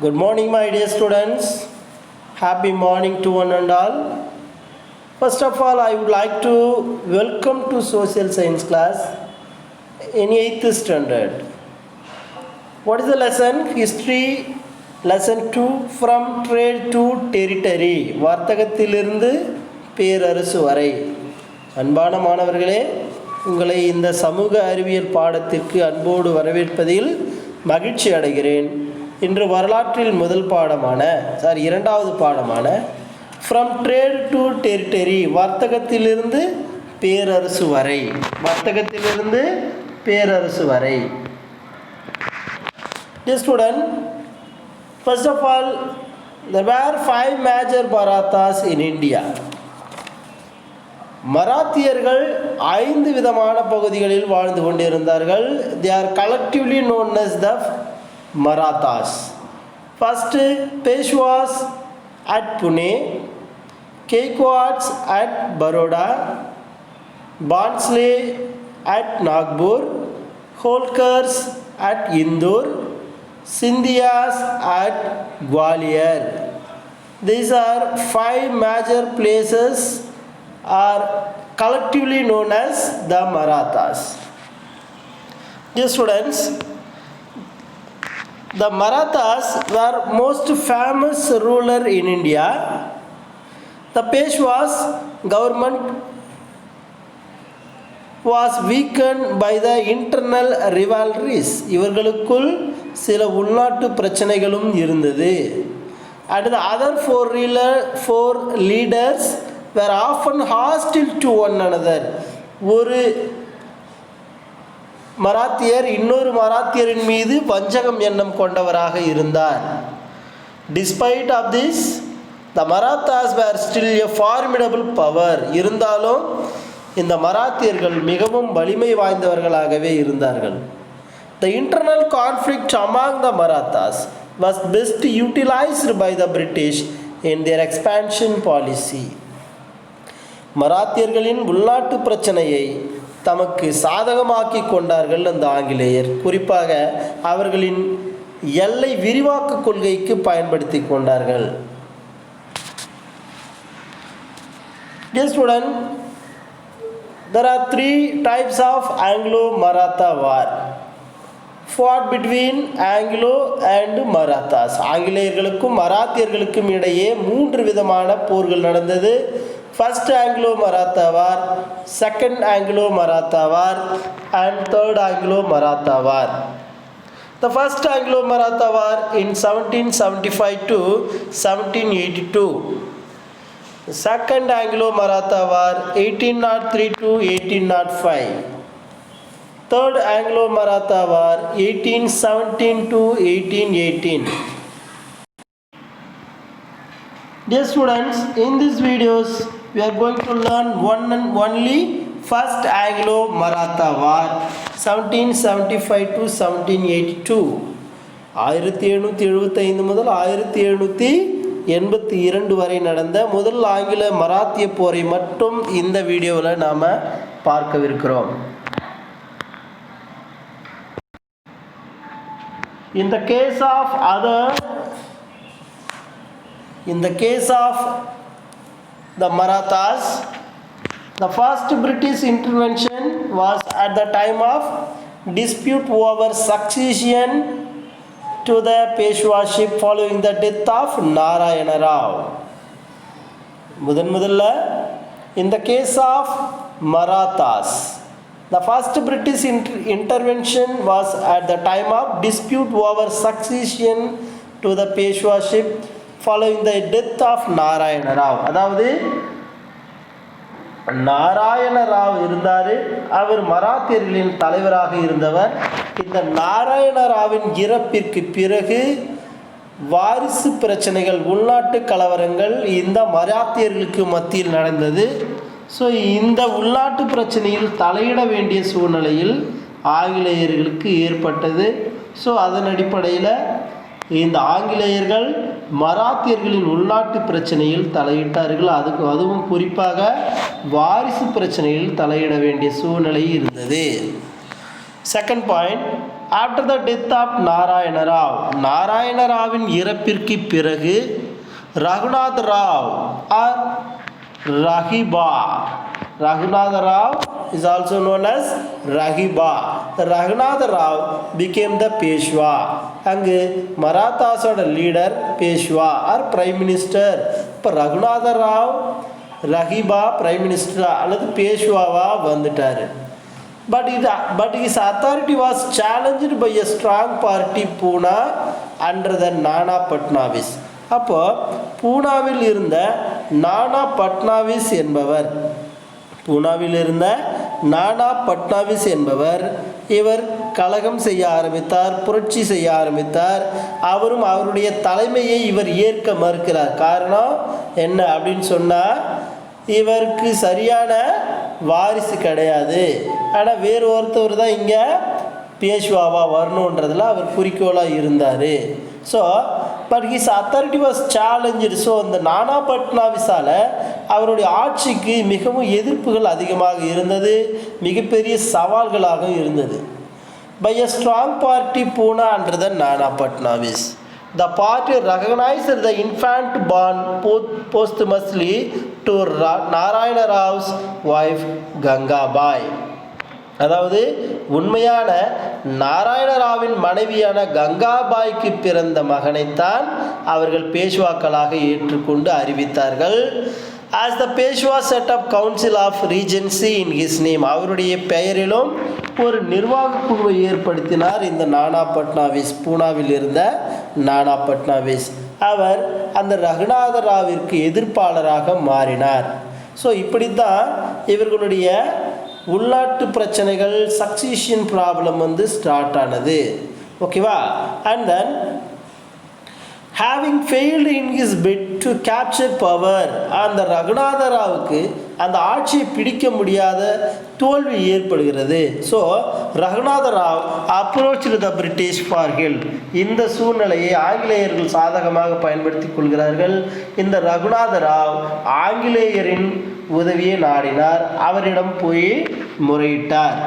Good morning, my dear students. Happy morning to one and all. First of all, I would like to welcome to social science class in 8th standard. What is the lesson? History lesson 2 from trade to territory. வர்த்தகத்திலிருந்து பேரரசு வரை. அன்பான மாணவர்களே, உங்களை இந்த சமூக அறிவியல் பாடத்திற்கு அன்போடு வரவேற்பதில் மகிழ்ச்சி அடைகிறேன். இன்று வரலாற்றில் இரண்டாவது பாடமான ஃப்ரம் ட்ரேட் டு டெரிட்டரி, வர்த்தகத்திலிருந்து பேரரசு வரை. Dear student, first of all, there were 5 major Marathas in India. மராத்தியர்கள் 5 விதமான பகுதிகளில் வாழ்ந்து கொண்டிருந்தார்கள். They are collectively known as the Marathas. First, Peshwas at Pune, Gaikwads at Baroda, Bhonsle at Nagpur, Holkars at Indore, Scindias at Gwalior. These are 5 major places are collectively known as the Marathas. Dear students, the Marathas were most famous ruler in India. The Peshwas government was weakened by the internal rivalries. இவர்களுக்குள் சில உள்நாட்டு பிரச்சனைகளும் இருந்தது. And the other four leaders were often hostile to one another. ஒரு மராத்தியர் இன்னொரு மராத்தியரின் மீது வஞ்சகம் எண்ணம் கொண்டவராக இருந்தார். Despite of this, the Marathas were still a formidable power. இருந்தாலும் இந்த மராத்தியர்கள் மிகவும் வலிமை வாய்ந்தவர்களாகவே இருந்தார்கள். The internal conflict among the Marathas was best utilized by the British in their expansion policy. மராத்தியர்களின் உள்நாட்டு பிரச்சனையை தமக்கு சாதகமாக்கி கொண்டார்கள் அந்த ஆங்கிலேயர். குறிப்பாக அவர்களின் எல்லை விரிவாக்க கொள்கைக்கு பயன்படுத்தி கொண்டார்கள். Dear student, there are 3 types of Anglo-Maratha war. Fought between Anglo and Marathas. ஆங்கிலேயர்களுக்கும் மராத்தியர்களுக்கும் இடையே 3 விதமான போர்கள் நடந்தது. First Anglo-Maratha War, Second Anglo-Maratha War, and Third Anglo-Maratha War. The first Anglo-Maratha War in 1775 to 1782. The second Anglo-Maratha War 1803 to 1805. Third Anglo-Maratha War 1817 to 1818. Dear students, in these videos we are going to learn one and only first Anglo-Maratha War 1775 to 1782. 1775 முதல் 1782 வரை நடந்த முதல் ஆங்கில மராத்திய போரை மட்டும் இந்த வீடியோவில் நாம் பார்க்கவிருக்கிறோம். In the case of the Marathas, the first British intervention was at the time of dispute over succession to the Peshwaship following the death of Narayana Rao. In the case of Marathas, the first British intervention was at the time of dispute over succession to the Peshwaship following the death of Narayana Rao. அதாவது நாராயண ராவ் இருந்தார், அவர் மராத்தியர்களின் தலைவராக இருந்தவர். இந்த நாராயண ராவின் இறப்பிற்கு பிறகு வாரிசு பிரச்சனைகள், உள்நாட்டு கலவரங்கள் இந்த மராத்தியர்களுக்கு மத்தியில் நடந்தது. ஸோ இந்த உள்நாட்டு பிரச்சனையில் தலையிட வேண்டிய சூழ்நிலையில் ஆங்கிலேயர்களுக்கு ஏற்பட்டது. ஸோ அதன் அடிப்படையில் இந்த ஆங்கிலேயர்கள் மராத்தியர்களின் உள்நாட்டு பிரச்சனையில் தலையிட்டார்கள். அதுவும் குறிப்பாக வாரிசு பிரச்சனையில் தலையிட வேண்டிய சூழ்நிலை இருந்தது. Second point, after the death of Narayana Rao, Narayana Rawin இறப்பிற்கு பிறகு Raghunath Rao or Rahiba, Raghunatha Rao is also known as Rahiba. Raghunatha Rao became the Peshwa. அங்கு மராத்தாஸோட leader Peshwa or prime minister. இப்போ ரகுநாத ராவ் ரஹிபா பிரைம் மினிஸ்டரா அல்லது பேஷ்வாவா வந்துட்டார். But his authority was challenged by a strong party Pune under the Nana Patnavis. அப்போ பூனாவில் இருந்த நானா பட்னாவிஸ் என்பவர் இவர் கலகம் செய்ய ஆரம்பித்தார், புரட்சி செய்ய ஆரம்பித்தார். அவரும் அவருடைய தலைமையை இவர் ஏற்க மறுக்கிறார். காரணம் என்ன அப்படின்னு சொன்னால், இவருக்கு சரியான வாரிசு கிடையாது, ஆனால் வேறு ஒருத்தவர் தான் இங்கே பேஷ்வாவா வரணுன்றதுல அவர் குறிக்கோளாக இருந்தார். So but his authority was challenge. So அந்த நானா பட்னாவிஸால் அவருடைய ஆட்சிக்கு மிகவும் எதிர்ப்புகள் அதிகமாக இருந்தது, மிகப்பெரிய சவால்களாக இருந்தது. By a strong party Poona under the Nana Phadnavis. The party recognized the infant born posthumously to Narayana Rao's wife Gangabai. அதாவது உண்மையான நாராயணராவின் மனைவியான கங்காபாய்க்கு பிறந்த மகனைத்தான் அவர்கள் பேஷ்வாக்களாக ஏற்றுக்கொண்டு அறிவித்தார்கள். As the Peshwa set up Council of Regency in his name, அவருடைய பெயரிலும் ஒரு நிர்வாக குழுவை ஏற்படுத்தினார் இந்த நானா பட்னாவிஸ். பூனாவில் இருந்த நானா பட்னாவிஸ் அவர் அந்த ரகுநாத ராவிற்கு எதிர்ப்பாளராக மாறினார். ஸோ இப்படித்தான் இவர்களுடைய உள்நாட்டு பிரச்சனைகள், சக்சீஷன் ப்ராப்ளம் ஸ்டார்ட் ஆனது. ஓகேவா? And then having failed in his bit to capture power, அந்த ரகுநாத ராவுக்கு அந்த ஆட்சியை பிடிக்க முடியாத தோல்வி ஏற்படுகிறது. So Raghunatha Rao approach the British for help. இந்த சூழ்நிலையை ஆங்கிலேயர்கள் சாதகமாக பயன்படுத்தி கொள்கிறார்கள். இந்த ரகுநாத ராவ் ஆங்கிலேயரின் உதவியை நாடினார், அவரிடம் போய் முறையிட்டார்.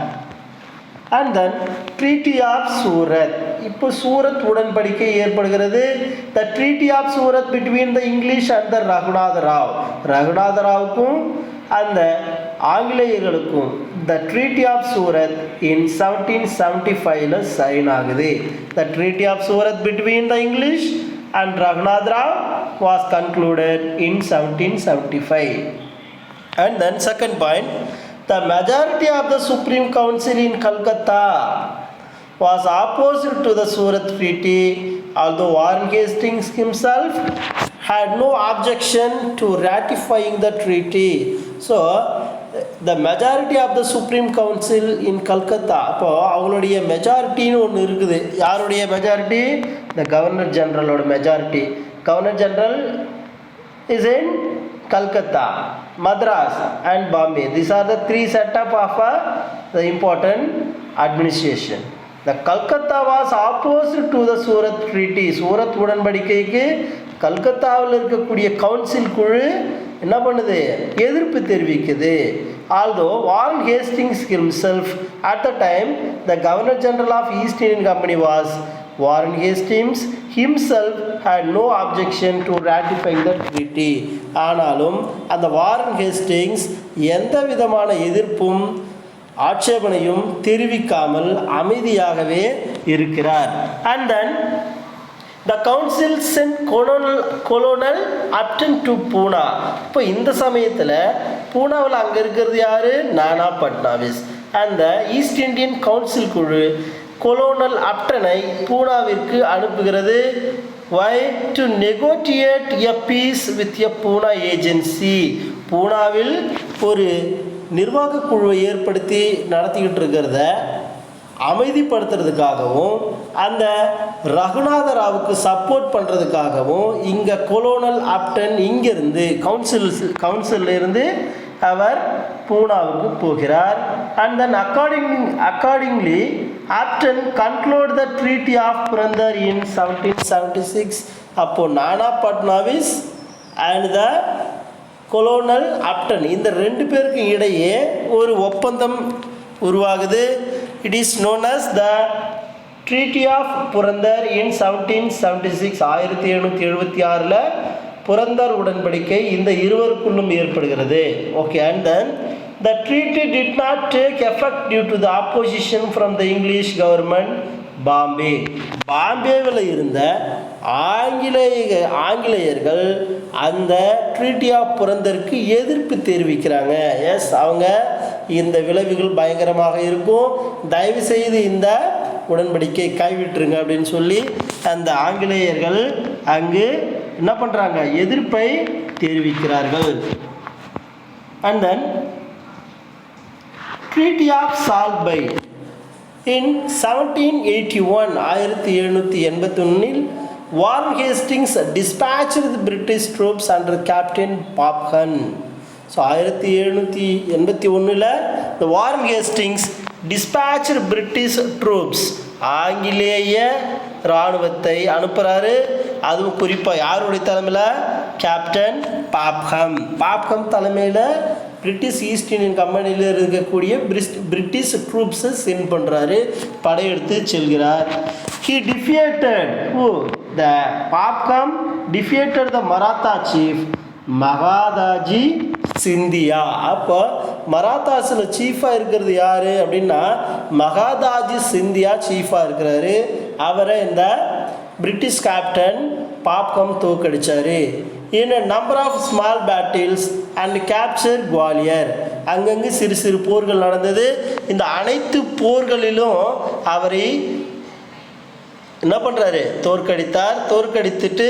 And then treaty of Surat. இப்போ சூரத் உடன்படிக்கை ஏற்படுகிறது. The treaty of Surat between the English and the Raghunath Rao. Raghunath ராவுக்கும் அந்த ஆங்கிலேயர்களுக்கும் the treaty of Surat in 1775 sign ஆகுது. The treaty of Surat between the English and Raghunath Rao was concluded in 1775. And then second point, the majority of the Supreme Council in Calcutta was opposed to the Surat Treaty, although Warren Hastings himself had no objection to ratifying the treaty. So the majority of the Supreme Council in Calcutta, அப்போ அவங்களுடைய மெஜாரிட்டின்னு ஒன்று இருக்குது. யாருடைய majority? the Governor General ஓட majority. Governor General is in Calcutta, Madras and Bombay. These are the three setup of the important administration. The Calcutta was opposed to the Surat Treaty. Surat உடன்படிக்கைக்கு கல்கத்தாவில் இருக்கக்கூடிய council குழு என்ன பண்ணுது? எதிர்ப்பு தெரிவிக்குது. Although Warren Hastings himself at the time the Governor General of East Indian Company was Warren Hastings himself had no objection to ratifying the treaty. ஆனாலும் அந்த Warren Hastings எந்த விதமான எதிர்ப்பும் ஆட்சேபனையும் தெரிவிக்காமல் அமைதியாகவே இருக்கிறார். And then the council sent Colonel Upton to Pune. இப்போ இந்த சமயத்தில் பூனாவில் அங்கே இருக்கிறது யாரு? நானா பட்னாவிஸ். அந்த ஈஸ்ட் இந்தியன் கவுன்சில் குழு கொலோனல் அப்டனை பூனாவிற்கு அனுப்புகிறது. Why? To negotiate a peace with a Pune agency. பூனாவில் ஒரு நிர்வாக குழுவை ஏற்படுத்தி நடத்திக்கிட்டு இருக்கிறத அமைதிப்படுத்துறதுக்காகவும் அந்த ரகுநாத ராவுக்கு சப்போர்ட் பண்ணுறதுக்காகவும் இங்கே கொலோனல் அப்டன் இங்கேருந்து கவுன்சிலிருந்து அவர் பூனாவுக்கு போகிறார். And then accordingly Upton conclude the treaty of Purandar in 1776. அப்போ நானா பட்னாவிஸ் அண்ட் த கொலோனல் அப்டன் இந்த ரெண்டு பேருக்கு இடையே ஒரு ஒப்பந்தம் உருவாகுது. It is known as the treaty of Purandar in 1776 1776 Purandar உடன்படிக்கை இந்த இருவருக்குள்ளும் ஏற்படுகிறது. Okay, and then the treaty did not take effect due to the opposition from the English government Bombay. பாம்பேவில் இருந்த ஆங்கிலேயர்கள் அந்த ட்ரீட்டி ஆஃப் புரந்தருக்கு எதிர்ப்பு தெரிவிக்கிறாங்க. எஸ், அவங்க இந்த விளைவுகள் பயங்கரமாக இருக்கும், தயவு செய்து இந்த உடன்படிக்கை கைவிட்டுருங்க அப்படின்னு சொல்லி அந்த ஆங்கிலேயர்கள் அங்கு என்ன பண்ணுறாங்க, எதிர்ப்பை தெரிவிக்கிறார்கள். And then treaty of Salbai in 1781 1781 Warren Hastings dispatched the British troops under Captain Popham. So 1781 the Warren Hastings dispatched British troops, ஆங்கிலேய இராணுவத்தை அனுப்புகிறாரு. அதுவும் குறிப்பாக யாருடைய தலைமையில், கேப்டன் பாப்ஹம் தலைமையில் பிரிட்டிஷ் ஈஸ்ட் இந்தியன் கம்பெனியில் இருக்கக்கூடிய பிரிட்டிஷ் ட்ரூப்ஸை சென்ட் பண்ணுறாரு, படையெடுத்து செல்கிறார். He defeated the Popham defeated the Maratha chief Mahadaji Scindia. அப்போ மராத்தாஸில் சீஃபாக இருக்கிறது யார் அப்படின்னா மகாதாஜி சிந்தியா சீஃபாக இருக்கிறாரு. அவரை இந்த பிரிட்டிஷ் கேப்டன் பாப்ஹம் தோக்கடிச்சார். in a number of small battles and captured Gwalior. அங்கங்கு சிறு சிறு போர்கள் நடந்தது. இந்த அனைத்து போர்களிலும் அவரை என்ன பண்ணுறாரு, தோற்கடித்துட்டு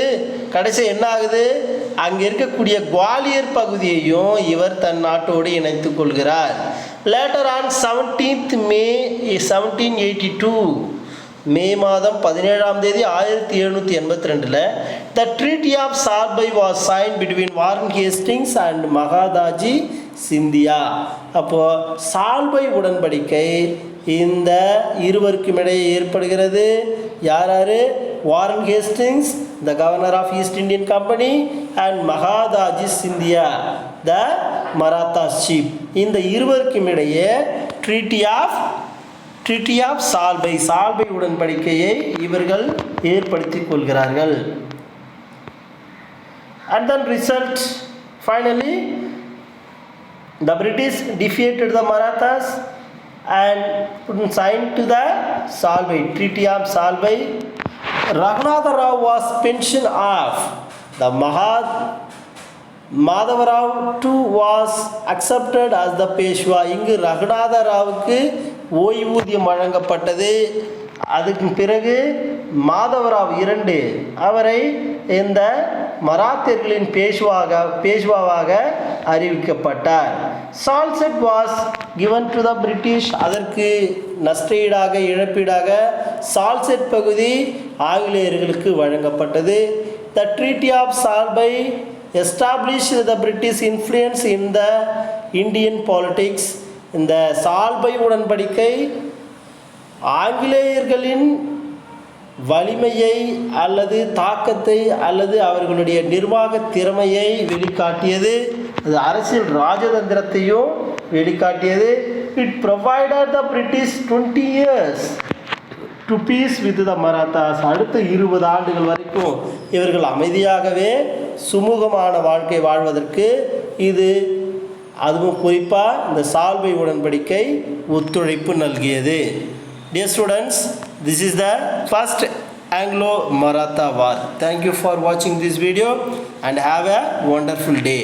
கடைசி என்ன ஆகுது, அங்கே இருக்கக்கூடிய குவாலியர் பகுதியையும் இவர் தன் நாட்டோடு இணைத்து கொள்கிறார். லேட்டர் ஆன் 17th May 1782 மே மாதம் 17ஆம் தேதி 1782 the treaty of Salbai was signed between Warren Hastings and Mahadaji Scindia. அப்போது சால்பை உடன்படிக்கை இந்த இருவருக்கும் இடையே ஏற்படுகிறது. யார், Warren Hastings the governor of East Indian Company and Mahadaji Scindia the Maratha chief. இந்த இருவருக்கும் இடையே ட்ரீட்டி ஆஃப் சால்பை உடன்படிக்கையை இவர்கள் ஏற்படுத்தி கொள்கிறார்கள். And then result, finally the British defeated the Marathas and signed to the Salbai, Treaty of Salbai. Raghunatha Rao was pensioned off. The Madhava Rao too was accepted as the Peshwa. இங்கு ரகுநாத ராவுக்கு ஓய்வூதியம் வழங்கப்பட்டது. அதுக்கு பிறகு மாதவராவ் 2 அவரை இந்த மராத்தியர்களின் பேஷ்வாவாக அறிவிக்கப்பட்டார். Salsette was given to the British. அதற்கு நஷ்டஈடாக இழப்பீடாக சால்செட் பகுதி ஆங்கிலேயர்களுக்கு வழங்கப்பட்டது. The Treaty of Salbai established the British influence in the Indian politics. இந்த சால்பை உடன்படிக்கை ஆங்கிலேயர்களின் வலிமையை அல்லது தாக்கத்தை அல்லது அவர்களுடைய நிர்வாக திறமையை வெளிக்காட்டியது. அது அரசியல் ராஜதந்திரத்தையும் வெளிக்காட்டியது. It provided the British 20 years to peace with the Marathas. அடுத்த 20 ஆண்டுகள் வரைக்கும் இவர்கள் அமைதியாகவே சுமூகமான வாழ்க்கை வாழ்வதற்கு இது அதுவும் குறிப்பாக இந்த சால்பை உடன்படிக்கை ஒத்துழைப்பு நல்கியது. Dear students, this is the first Anglo-Maratha war. Thank you for watching this video and have a wonderful day.